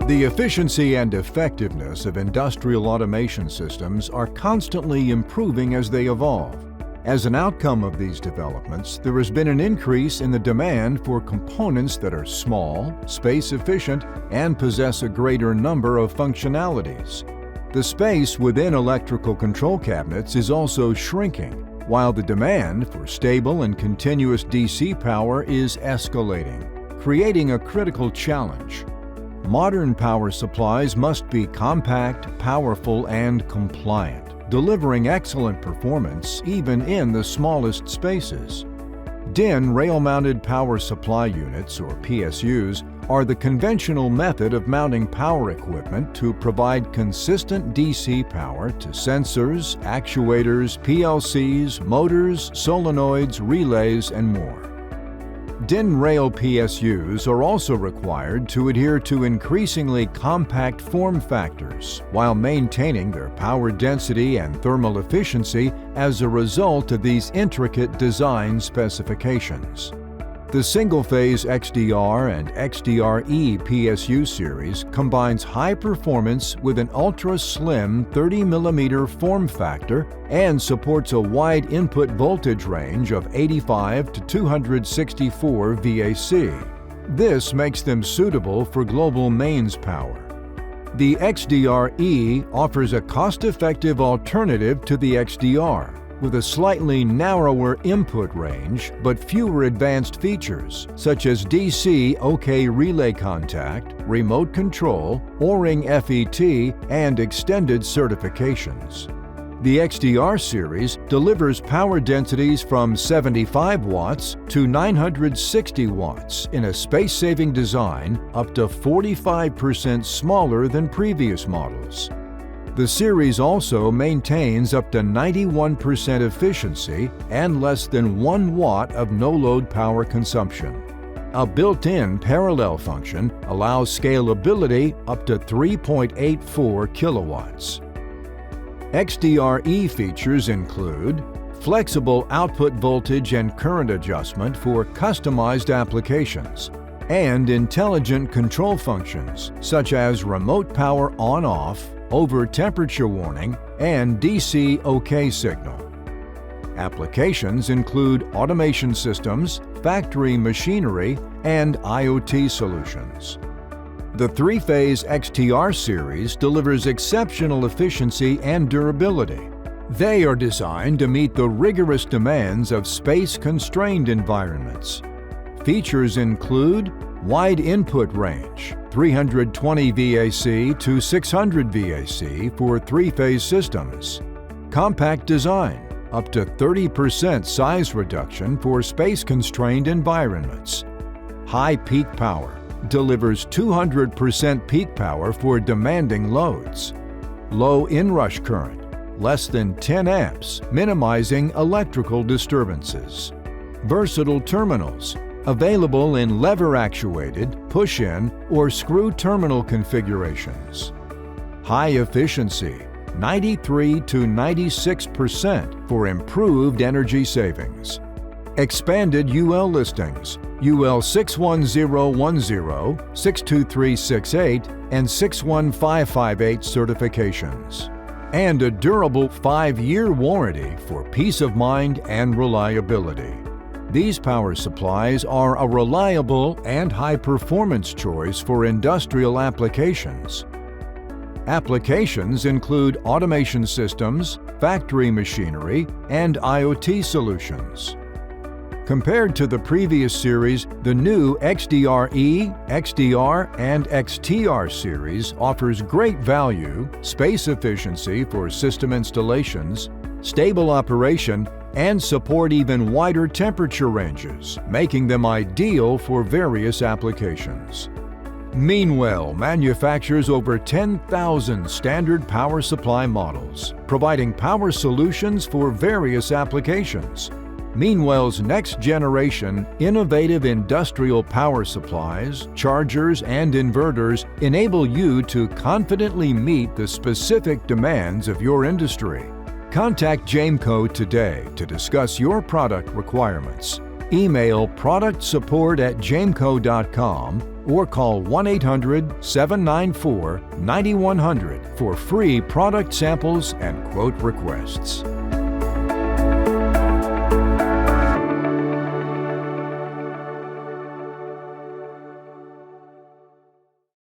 The efficiency and effectiveness of industrial automation systems are constantly improving as they evolve. As an outcome of these developments, there has been an increase in the demand for components that are small, space-efficient, and possess a greater number of functionalities. The space within electrical control cabinets is also shrinking, while the demand for stable and continuous DC power is escalating, creating a critical challenge. Modern power supplies must be compact, powerful, and compliant, delivering excellent performance even in the smallest spaces. DIN rail-mounted power supply units, or PSUs, are the conventional method of mounting power equipment to provide consistent DC power to sensors, actuators, PLCs, motors, solenoids, relays, and more. DIN rail PSUs are also required to adhere to increasingly compact form factors while maintaining their power density and thermal efficiency as a result of these intricate design specifications. The single-phase XDR and XTR PSU series combines high performance with an ultra-slim 30mm form factor and supports a wide input voltage range of 85 to 264 VAC. This makes them suitable for global mains power. The XDR offers a cost-effective alternative to the XDR, with a slightly narrower input range but fewer advanced features such as DC OK relay contact, remote control, O-ring FET, and extended certifications. The XDR series delivers power densities from 75 watts to 960 watts in a space-saving design up to 45% smaller than previous models. The series also maintains up to 91% efficiency and less than 1 watt of no-load power consumption. A built-in parallel function allows scalability up to 3.84 kilowatts. XDR features include flexible output voltage and current adjustment for customized applications, and intelligent control functions such as remote power on-off, over temperature warning, and DC OK signal. Applications include automation systems, factory machinery, and IoT solutions. The three-phase XTR series delivers exceptional efficiency and durability. They are designed to meet the rigorous demands of space-constrained environments. Features include wide input range, 320 VAC to 600 VAC for three-phase systems. Compact design, up to 30% size reduction for space-constrained environments. High peak power, delivers 200% peak power for demanding loads. Low inrush current, less than 10 amps, minimizing electrical disturbances. Versatile terminals, available in lever-actuated, push-in, or screw terminal configurations. High efficiency, 93 to 96% for improved energy savings. Expanded UL listings, UL 61010, 62368, and 61558 certifications. And a durable 5-year warranty for peace of mind and reliability. These power supplies are a reliable and high-performance choice for industrial applications. Applications include automation systems, factory machinery, and IoT solutions. Compared to the previous series, the new XDR, XDR, and XTR series offers great value, space efficiency for system installations, stable operation, and support even wider temperature ranges, making them ideal for various applications. Meanwell manufactures over 10,000 standard power supply models, providing power solutions for various applications. Meanwell's next-generation, innovative industrial power supplies, chargers, and inverters enable you to confidently meet the specific demands of your industry. Contact Jameco today to discuss your product requirements. Email productsupport@jameco.com or call 1-800-794-9100 for free product samples and quote requests.